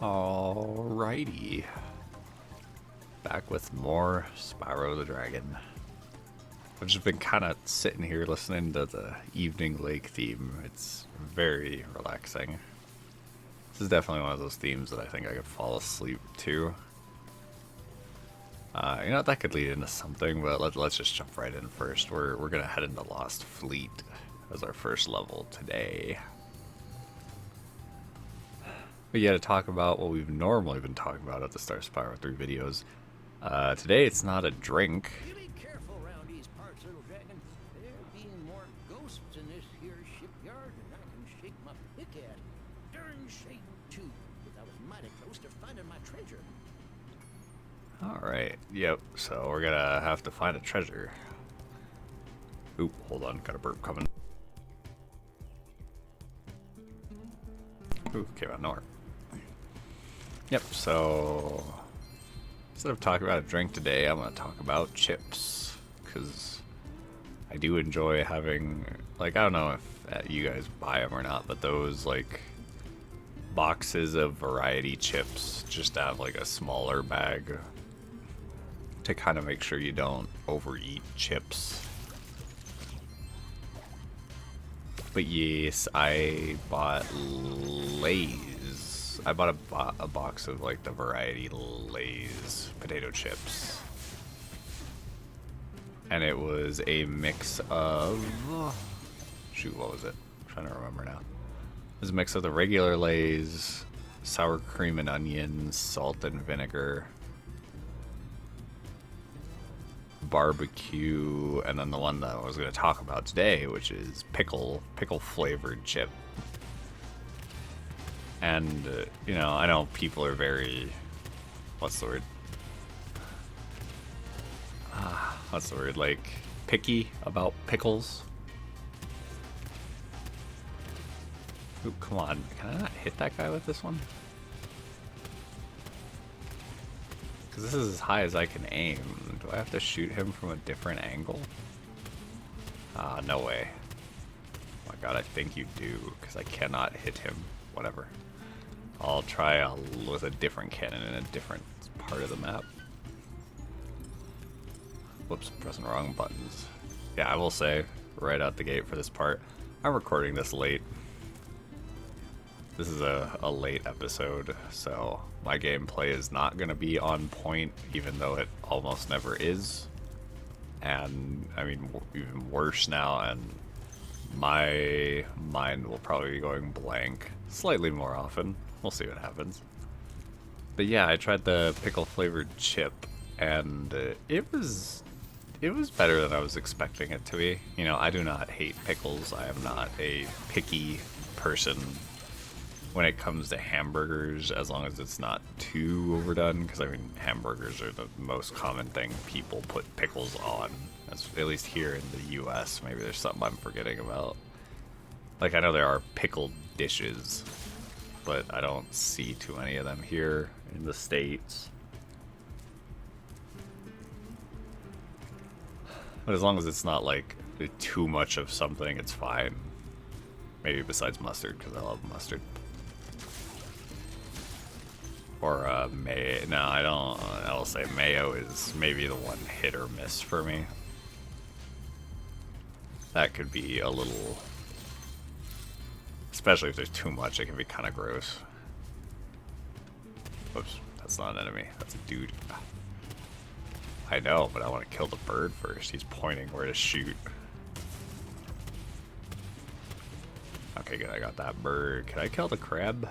Alrighty. Back with more Spyro the Dragon. I've just been kind of sitting here listening to the Evening Lake theme. It's very relaxing. This is definitely one of those themes that I think I could fall asleep to. You know, that could lead into something, but let's just jump right in first. We're gonna head into Lost Fleet as our first level today. But yeah, to talk about what we've normally been talking about at the start of Spyro 3 videos. Today it's not a drink. You be careful around these parts, little dragon. There being more ghosts in this here shipyard than I can shake my pick at. Darn shame, too, because I was mighty close to finding my treasure. Alright, yep, so we're gonna have to find a treasure. Oop, hold on, got a burp coming. Ooh, came out of nowhere. Yep, so instead of talking about a drink today, I'm going to talk about chips. Because I do enjoy having, like, I don't know if you guys buy them or not, but those, like, boxes of variety chips just to have, like, a smaller bag to kind of make sure you don't overeat chips. But yes, I bought Lay's. I bought a box of like the variety Lay's potato chips. And it was a mix of... Shoot, what was it? I'm trying to remember now. It was a mix of the regular Lay's, sour cream and onion, salt and vinegar, barbecue, and then the one that I was going to talk about today, which is pickle flavored chip. And you know, I know people are very, what's the word, like picky about pickles. Ooh, come on, can I not hit that guy with this one? Because this is as high as I can aim. Do I have to shoot him from a different angle? No way. Oh my god, I think you do, because I cannot hit him. Whatever. I'll try with a different cannon in a different part of the map. Whoops, pressing the wrong buttons. Yeah, I will say, right out the gate for this part, I'm recording this late. This is a late episode, so my gameplay is not going to be on point, even though it almost never is. And, I mean, even worse now, and my mind will probably be going blank slightly more often. We'll see what happens. But yeah, I tried the pickle flavored chip, and it was better than I was expecting it to be. You know, I do not hate pickles. I am not a picky person when it comes to hamburgers, as long as it's not too overdone, because I mean, hamburgers are the most common thing people put pickles on. That's, at least here in the US. Maybe there's something I'm forgetting about. Like, I know there are pickled dishes, but I don't see too many of them here in the States. But as long as it's not like too much of something, it's fine. Maybe besides mustard, because I love mustard. Or mayo. No, I don't. I'll say mayo is maybe the one hit or miss for me. That could be a little, especially if there's too much, it can be kind of gross. Whoops, that's not an enemy. That's a dude. I know, but I want to kill the bird first. He's pointing where to shoot. Okay, good. I got that bird. Can I kill the crab?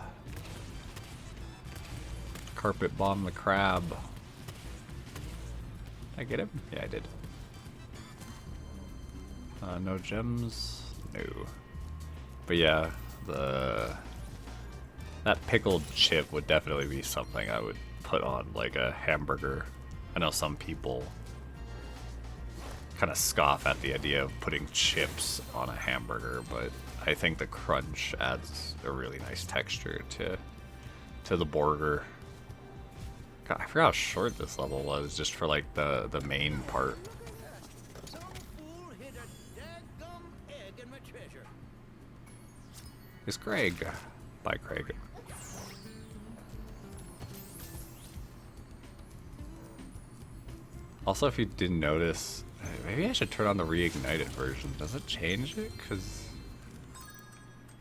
Carpet bomb the crab. Did I get him? Yeah, I did. No gems? No. But yeah, that pickled chip would definitely be something I would put on like a hamburger. I know some people kind of scoff at the idea of putting chips on a hamburger, but I think the crunch adds a really nice texture to the burger. God, I forgot how short this level was, just for like the main part. Some fool hid a daggum egg in my treasure. It's Craig. Bye, Craig. Also, if you didn't notice, maybe I should turn on the Reignited version. Does it change it? Because,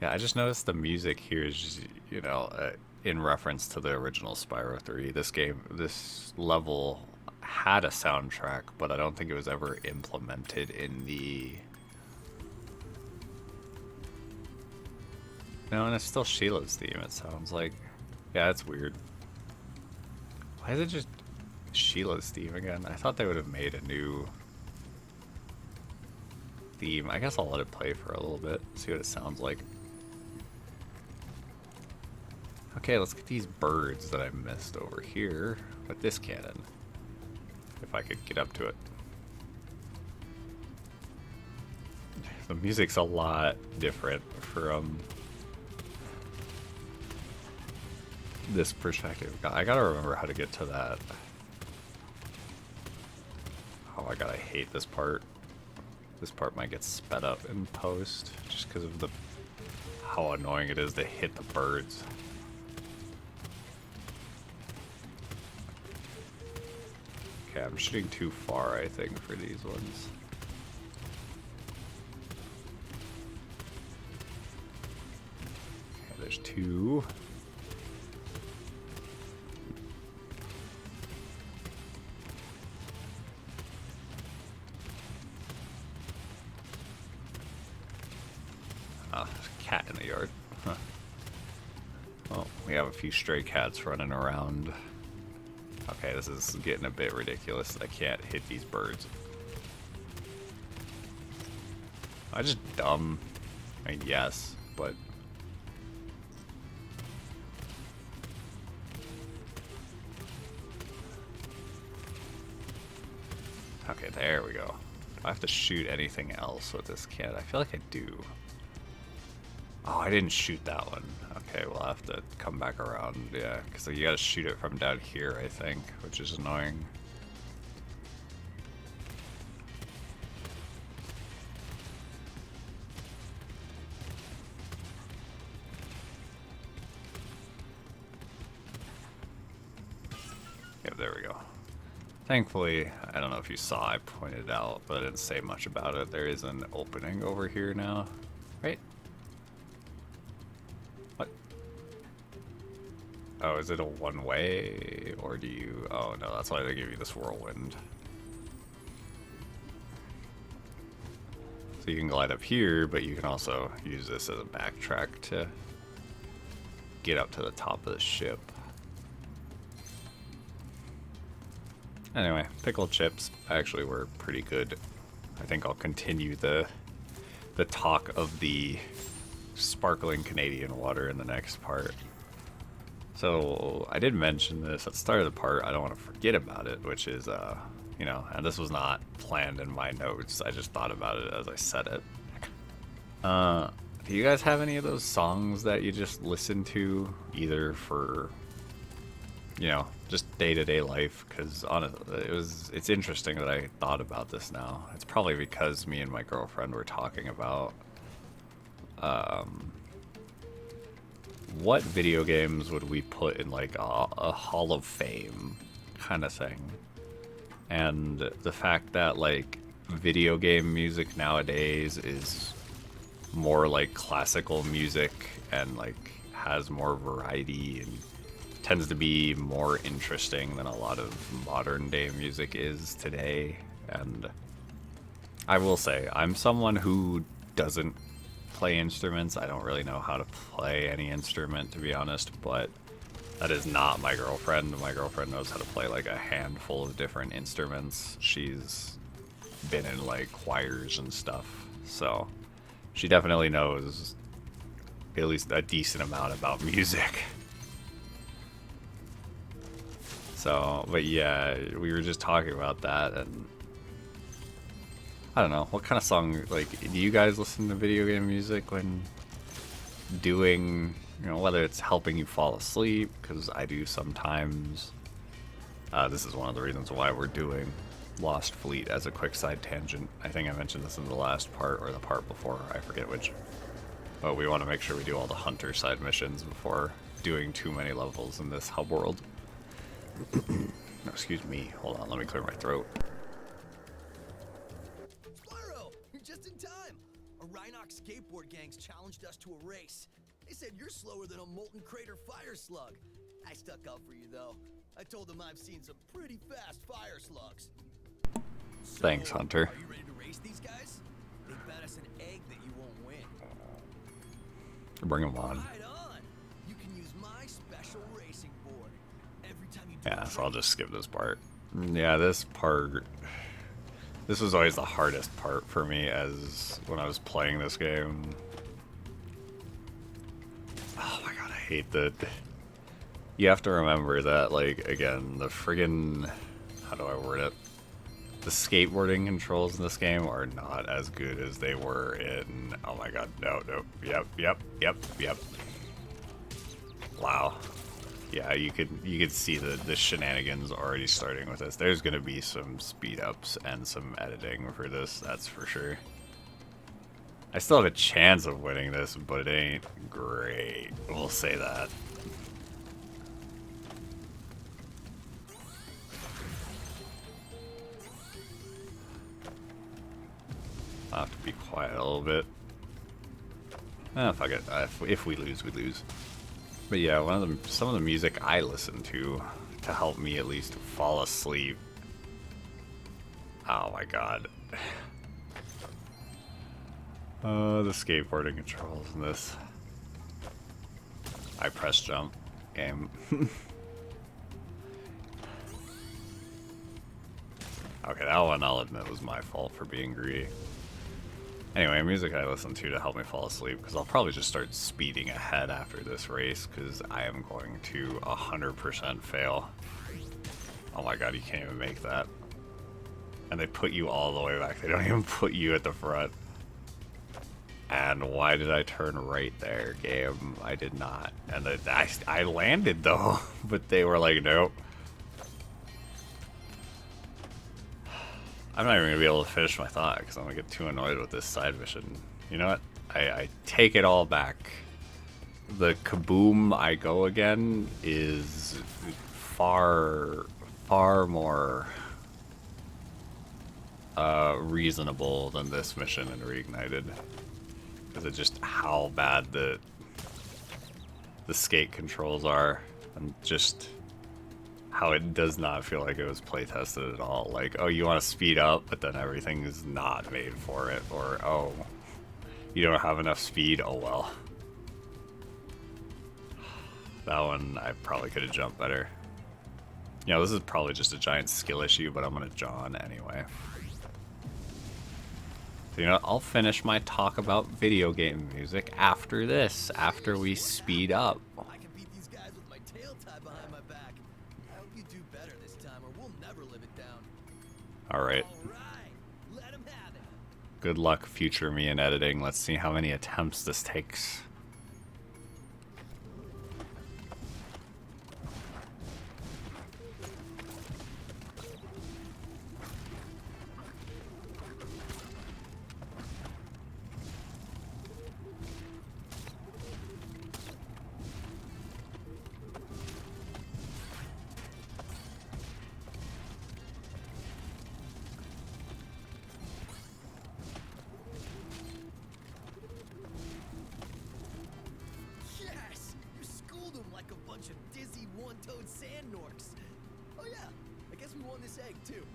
yeah, I just noticed the music here is just, you know, in reference to the original Spyro 3. This level had a soundtrack, but I don't think it was ever implemented in the... No, and it's still Sheila's theme, it sounds like. Yeah, that's weird. Why is it just Sheila's theme again? I thought they would have made a new theme. I guess I'll let it play for a little bit, see what it sounds like. Okay, let's get these birds that I missed over here with this cannon. If I could get up to it. The music's a lot different from this perspective. I gotta remember how to get to that. Oh my god, I hate this part. This part might get sped up in post just because of how annoying it is to hit the birds. Okay, I'm shooting too far, I think, for these ones. Okay, there's two. Ah, there's a cat in the yard. Huh. Well, we have a few stray cats running around. Okay, this is getting a bit ridiculous. I can't hit these birds. Am I just dumb? I mean, yes, but... Okay, there we go. Do I have to shoot anything else with this cat? I feel like I do. Oh, I didn't shoot that one. Okay, we'll have to come back around. Yeah, because you gotta shoot it from down here, I think, which is annoying. Yep, there we go. Thankfully, I don't know if you saw, I pointed out, but I didn't say much about it. There is an opening over here now, right? What? Oh, is it a one-way, or do you... Oh, no, that's why they give you this whirlwind. So you can glide up here, but you can also use this as a backtrack to get up to the top of the ship. Anyway, pickled chips actually were pretty good. I think I'll continue the talk of the sparkling Canadian water in the next part. So I did mention this at the start of the part. I don't want to forget about it, which is, you know, and this was not planned in my notes. I just thought about it as I said it. Do you guys have any of those songs that you just listen to, either for, you know, just day-to-day life? Because honestly, it's interesting that I thought about this now. It's probably because me and my girlfriend were talking about what video games would we put in like a Hall of Fame kind of thing. And the fact that like video game music nowadays is more like classical music and like has more variety and tends to be more interesting than a lot of modern day music is today. And I will say, I'm someone who doesn't play instruments. I don't really know how to play any instrument, to be honest, but that is not my girlfriend. My girlfriend knows how to play like a handful of different instruments. She's been in like choirs and stuff, so she definitely knows at least a decent amount about music. So, but yeah, we were just talking about that, and I don't know, what kind of song, like, do you guys listen to video game music when doing, you know, whether it's helping you fall asleep, because I do sometimes. This is one of the reasons why we're doing Lost Fleet as a quick side tangent. I think I mentioned this in the last part, or the part before, I forget which. But we want to make sure we do all the hunter side missions before doing too many levels in this hub world. No, excuse me. Hold on, let me clear my throat. skateboard gangs challenged us to a race. They said you're slower than a molten crater fire slug. I stuck up for you, though. I told them I've seen some pretty fast fire slugs. So, Thanks, Hunter. Are you ready to race these guys? They bet us an egg that you won't win. Bring them on. Right on. You can use my special racing board. Every time you do Yeah, a so I'll trick, just skip this part. Yeah, this part... This was always the hardest part for me as when I was playing this game. Oh my god, I hate that. You have to remember that, like, again, the friggin... How do I word it? The skateboarding controls in this game are not as good as they were in... Oh my god, no. Yep. Wow. Yeah, you could see the shenanigans already starting with this. There's gonna be some speed ups and some editing for this, that's for sure. I still have a chance of winning this, but it ain't great. We'll say that. I'll have to be quiet a little bit. Fuck it. If we lose, we lose. But yeah, some of the music I listen to help me at least fall asleep. Oh my god. The skateboarding controls in this. I press jump game. Okay, that one I'll admit was my fault for being greedy. Anyway, music I listen to help me fall asleep, because I'll probably just start speeding ahead after this race, because I am going to 100% fail. Oh my god, you can't even make that. And they put you all the way back. They don't even put you at the front. And why did I turn right there, game? I did not. And I landed, though, but they were like, nope. I'm not even going to be able to finish my thought because I'm going to get too annoyed with this side mission. You know what? I take it all back. The Kaboom I Go Again is far more reasonable than this mission in Reignited. Because of just how bad the skate controls are. And just... how it does not feel like it was play tested at all. Like, oh, you want to speed up, but then everything is not made for it. Or, oh, you don't have enough speed. Oh, well. That one, I probably could have jumped better. You know, this is probably just a giant skill issue, but I'm going to John anyway. So, you know what? I'll finish my talk about video game music after this, after we speed up. I can beat these guys with my tail tied behind my back. I hope you do better this time, or we'll never live it down. Alright. Let 'em have it. Good luck, future me in editing. Let's see how many attempts this takes. Yes! You schooled them like a bunch of dizzy one-toed sand norks. Oh yeah, I guess we won this egg too.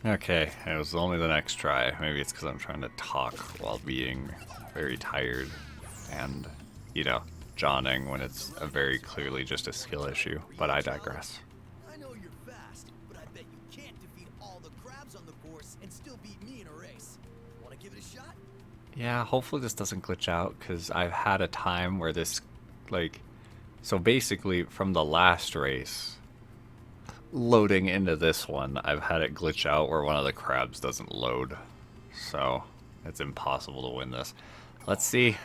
Okay, it was only the next try. Maybe it's because I'm trying to talk while being very tired and, you know, jawning when it's a very clearly just a skill issue. But I digress. I know you're fast, but I bet you can't defeat all the crabs on the course and still beat me in a race. Want to give it a shot? Yeah, hopefully this doesn't glitch out, because I've had a time where this, like... So basically, from the last race, loading into this one, I've had it glitch out where one of the crabs doesn't load. So, it's impossible to win this. Let's see.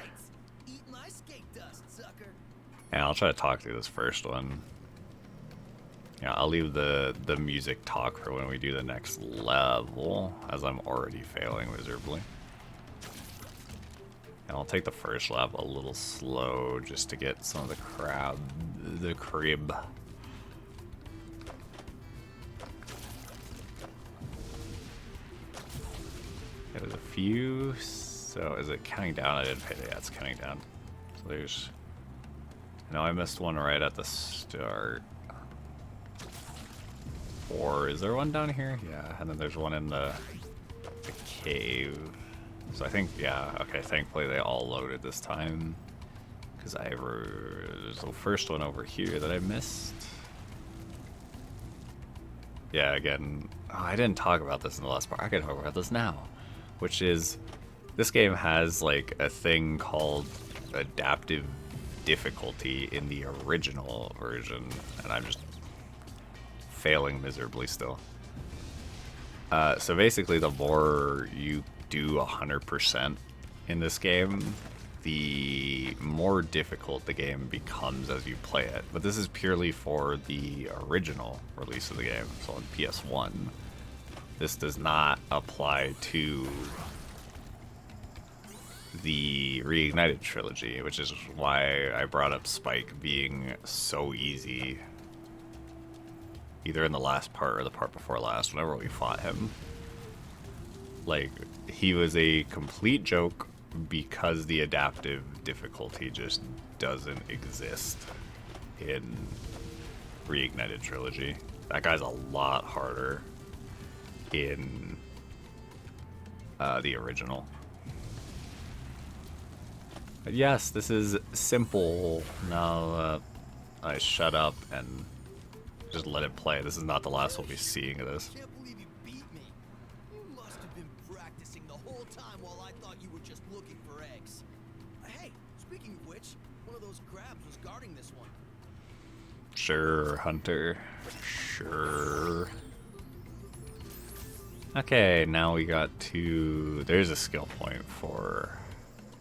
Eat my skate dust, sucker. And I'll try to talk through this first one. Yeah, I'll leave the music talk for when we do the next level, as I'm already failing miserably. And I'll take the first lap a little slow just to get some of the crib. Yeah, there's a few So is it counting down? I didn't pay the, yeah, it's counting down. So there's, no, I missed one right at the start. Or is there one down here? Yeah, and then there's one in the cave. So I think, yeah, okay, thankfully they all loaded this time. Because there's the first one over here that I missed. Yeah, again, oh, I didn't talk about this in the last part. I can talk about this now. Which is, this game has like a thing called adaptive difficulty in the original version. And I'm just failing miserably still. So basically the more you do 100% in this game, the more difficult the game becomes as you play it. But this is purely for the original release of the game, so on PS1. This does not apply to the Reignited Trilogy, which is why I brought up Spike being so easy. Either in the last part or the part before last, whenever we fought him. Like, he was a complete joke because the adaptive difficulty just doesn't exist in Reignited Trilogy. That guy's a lot harder in the original. But yes, this is simple. Now I shut up and just let it play. This is not the last we'll be seeing of this. I can't believe you beat me. You must have been practicing the whole time while I thought you were just looking for eggs. Hey, speaking of which, one of those crabs was guarding this one. Sure, Hunter. Sure. Okay, now we got to... There's a skill point for...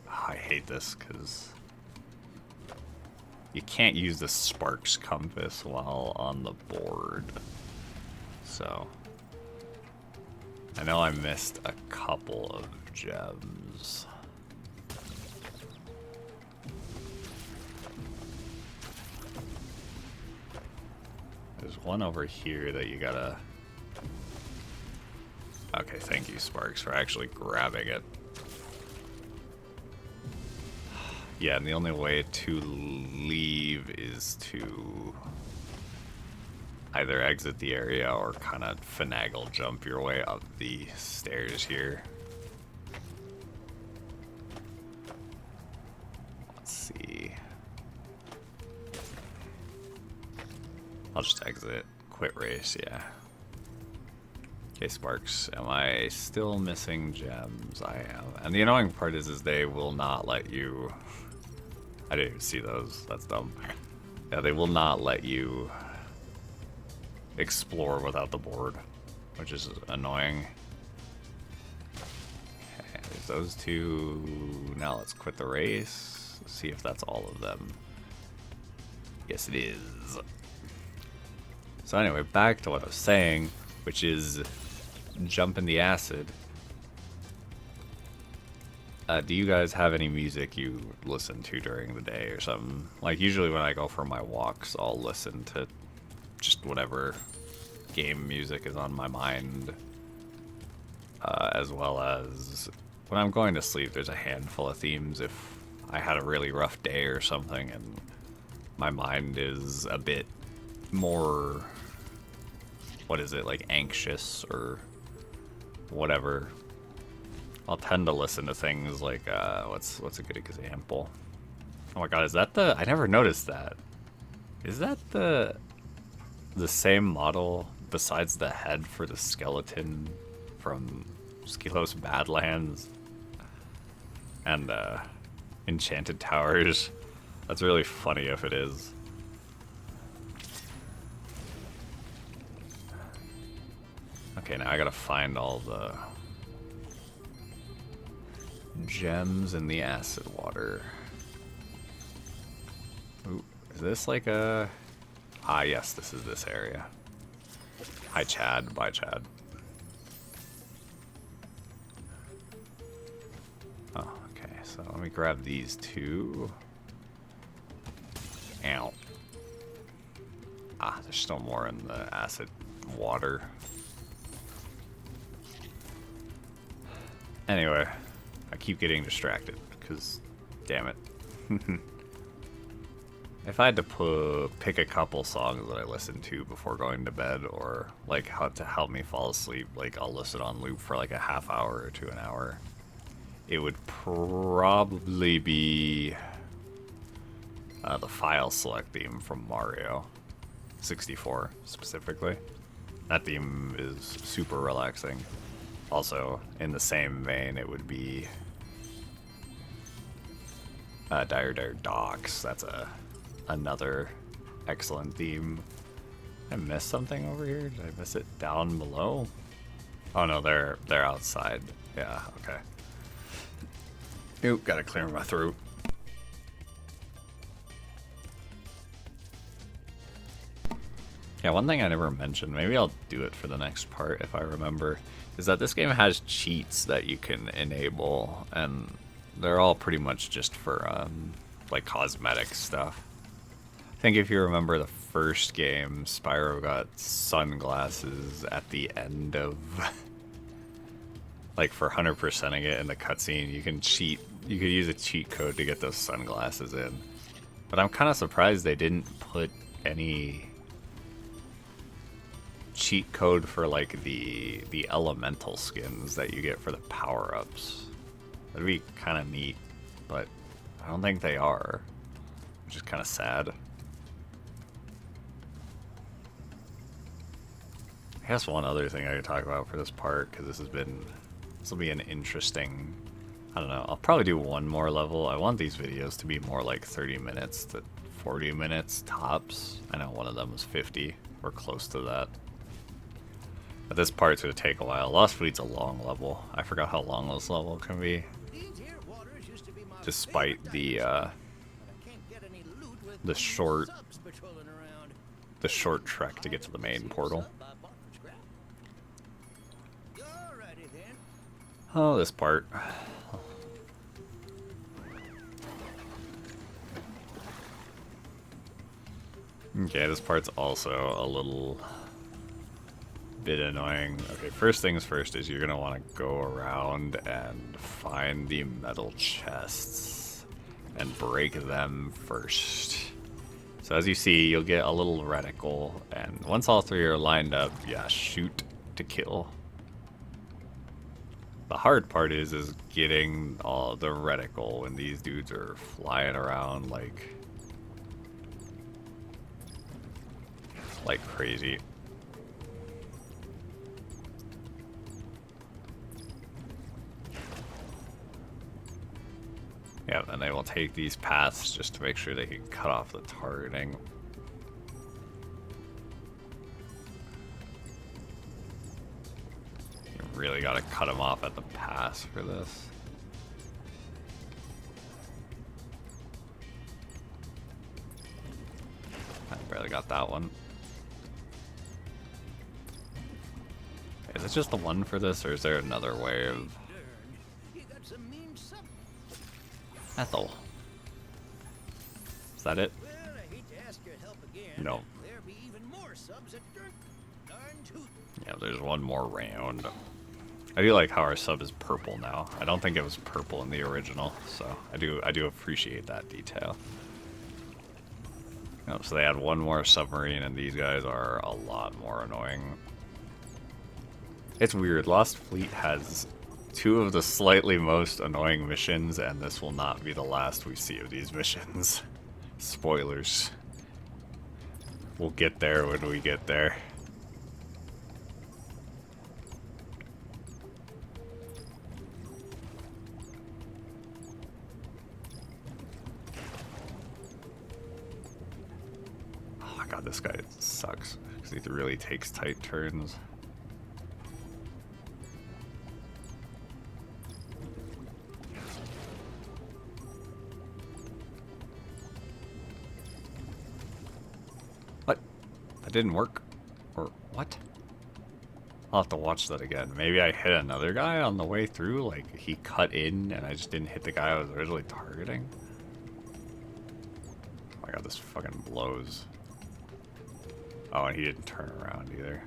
Oh, I hate this because... You can't use the Sparks compass while on the board. So... I know I missed a couple of gems. There's one over here that you gotta... Okay, thank you, Sparks, for actually grabbing it. Yeah, and the only way to leave is to either exit the area or kind of finagle jump your way up the stairs here. Let's see. I'll just exit. Quit race, yeah. Okay, Sparks, am I still missing gems? I am. And the annoying part is they will not let you... I didn't even see those. That's dumb. Yeah, they will not let you explore without the board, which is annoying. Okay, there's those two. Now let's quit the race. See if that's all of them. Yes, it is. So anyway, back to what I was saying, which is jump in the acid. Do you guys have any music you listen to during the day or something? Like, usually when I go for my walks, I'll listen to just whatever game music is on my mind. As well as when I'm going to sleep, there's a handful of themes. If I had a really rough day or something and my mind is a bit more, what is it, like anxious or whatever, I'll tend to listen to things like, what's a good example? Oh my god, is that the... I never noticed that. Is that the same model besides the head for the skeleton from Skelos Badlands and Enchanted Towers? That's really funny if it is. Okay, now I gotta find all the gems in the acid water. Ooh, is this like a... Ah, yes, this is this area. Hi, Chad. Bye, Chad. Oh, okay, so let me grab these two. Ow. Ah, there's still more in the acid water. Anyway, I keep getting distracted, because, damn it. If I had to pick a couple songs that I listen to before going to bed, or like how to help me fall asleep, like I'll listen on loop for like a half hour to an hour, it would probably be the file select theme from Mario 64 specifically. That theme is super relaxing. Also, in the same vein, it would be Dire Docks. That's another excellent theme. Did I miss something over here? Did I miss it down below? Oh no, they're outside. Yeah, okay. Oop, gotta clear my throat. Yeah, one thing I never mentioned, maybe I'll do it for the next part if I remember, is that this game has cheats that you can enable, and they're all pretty much just for like cosmetic stuff. I think if you remember the first game, Spyro got sunglasses at the end of like for 100%ing it in the cutscene. You can cheat, you could use a cheat code to get those sunglasses in. But I'm kind of surprised they didn't put any cheat code for like the elemental skins that you get for the power-ups. That'd be kind of neat, but I don't think they are, which is kind of sad. I guess one other thing I could talk about for this part, because this will be an interesting, I don't know, I'll probably do one more level. I want these videos to be more like 30 minutes to 40 minutes tops. I know one of them was 50, or close to that. But this part's going to take a while. Lost Fleet's a long level. I forgot how long this level can be. Despite the short trek to get to the main portal. Oh, this part. Okay, this part's also a little bit annoying. Okay, first things first is you're gonna want to go around and find the metal chests and break them first. So as you see, you'll get a little reticle, and once all three are lined up, yeah, shoot to kill. The hard part is getting all the reticle when these dudes are flying around like crazy. Yeah, and they will take these paths just to make sure they can cut off the targeting. You really gotta cut them off at the pass for this. I barely got that one. Is it just the one for this, or is there another way of... Ethel. Is that it? Well, I hate to ask your help again. No. There'll be even more subs at darn tooth. Yeah, there's one more round. I do like how our sub is purple now. I don't think it was purple in the original, so I do appreciate that detail. Oh, so they had one more submarine, and these guys are a lot more annoying. It's weird. Lost Fleet has two of the slightly most annoying missions, and this will not be the last we see of these missions. Spoilers. We'll get there when we get there. Oh my god, this guy sucks, because he really takes tight turns. That didn't work? Or what? I'll have to watch that again. Maybe I hit another guy on the way through, like he cut in and I just didn't hit the guy I was originally targeting. Oh my god, this fucking blows. Oh, and he didn't turn around either.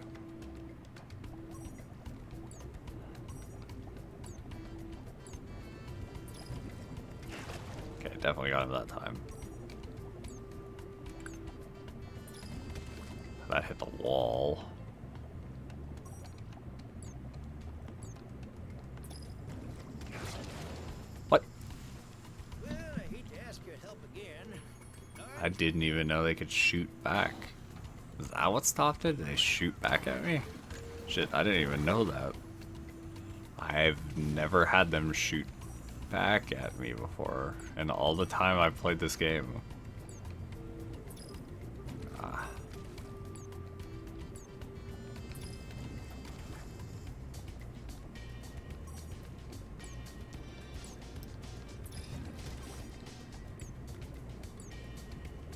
definitely got him that time. That hit the wall. What? Well, I hate to ask your help again. I didn't even know they could shoot back. Is that what stopped it? Did they shoot back at me? Shit, I didn't even know that. I've never had them shoot back at me before, and all the time I've played this game.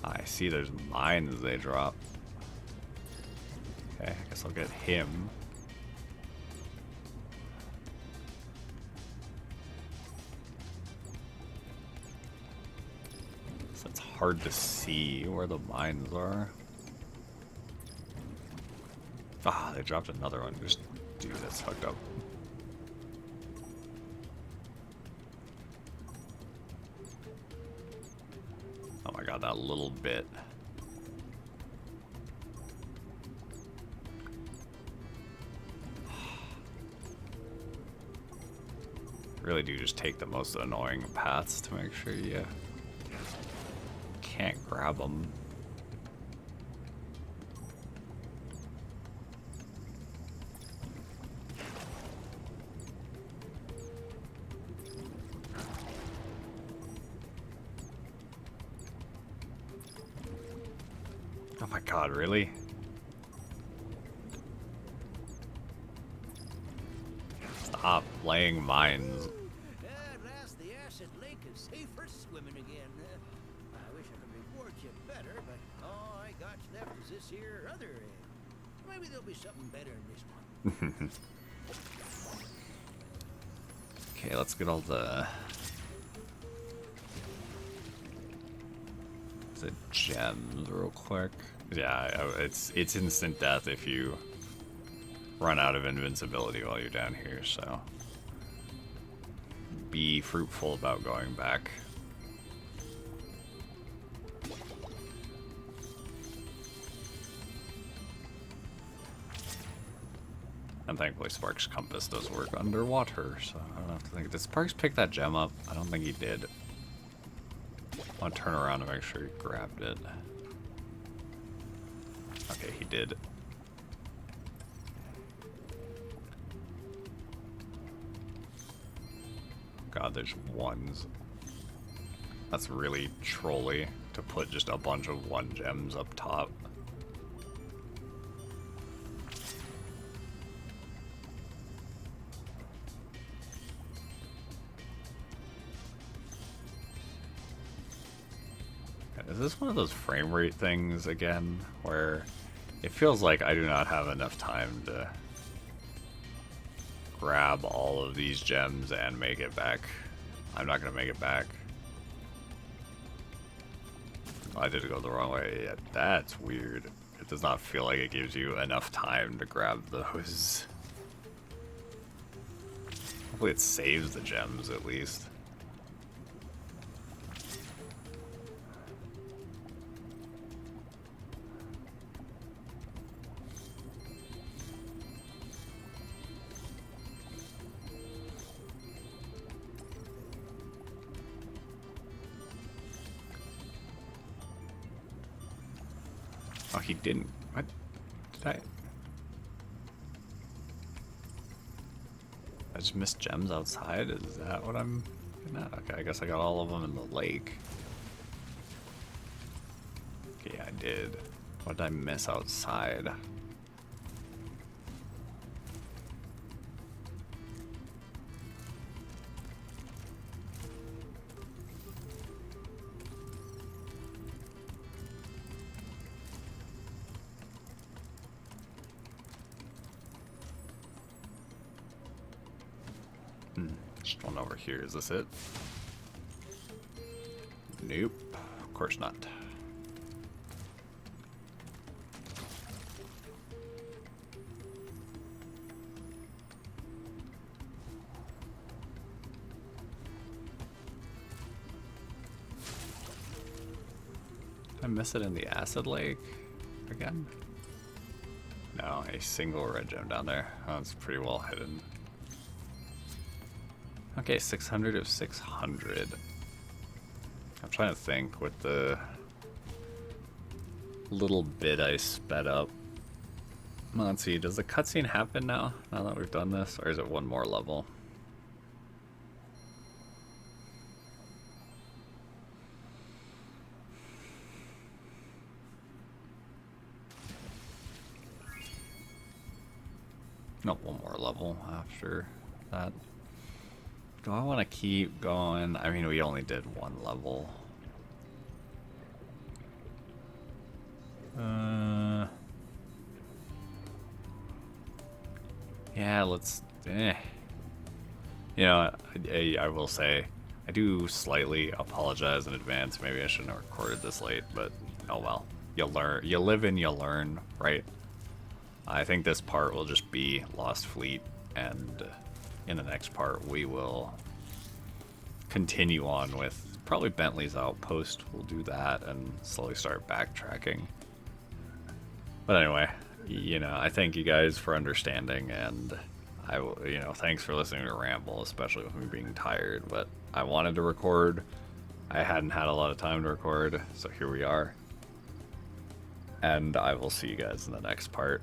I see there's mines they drop. Okay, I guess I'll get him. So it's hard to see where the mines are. Ah, they dropped another one. Just dude, that's fucked up. Oh my god, that little bit. Really do just take the most annoying paths to make sure you can't grab them. Oh my god, really? Stop laying mines. At last, the acid lake is safe for swimming again. I wish I could reward you better, but all I got left is this here other egg. Maybe there'll be something better in this one. Okay, let's get all the gems real quick. Yeah, it's instant death if you run out of invincibility while you're down here, so be fruitful about going back. And thankfully Spark's compass does work underwater, so I don't have to think. Did Sparks pick that gem up? I don't think he did. I want to turn around to make sure he grabbed it. Okay, he did. God, there's ones. That's really trolly to put just a bunch of 1 gems up top. Is this one of those frame rate things again, where it feels like I do not have enough time to grab all of these gems and make it back? I'm not going to make it back. I did go the wrong way. Yeah, that's weird. It does not feel like it gives you enough time to grab those. Hopefully it saves the gems at least. Oh, he didn't. What? Did I just missed gems outside? Is that what I'm getting at? Okay, I guess I got all of them in the lake. Okay, I did. What did I miss outside? Just one over here. Is this it? Nope. Of course not. miss it in the acid lake again? No, a single red gem down there. Oh, it's pretty well hidden. Okay, 600 of 600. I'm trying to think with the little bit I sped up. Let's see, does the cutscene happen now that we've done this? Or is it one more level? No, one more level after that. Do I want to keep going? I mean, we only did one level. Yeah, let's... You know, I will say, I do slightly apologize in advance. Maybe I shouldn't have recorded this late, but oh well. You'll learn. You live and you learn, right? I think this part will just be Lost Fleet, and in the next part we will continue on with probably Bentley's Outpost. We'll do that and slowly start backtracking. But anyway, you know, I thank you guys for understanding, and I will, you know, thanks for listening to Ramble, especially with me being tired. But I wanted to record. I hadn't had a lot of time to record, so here we are. And I will see you guys in the next part.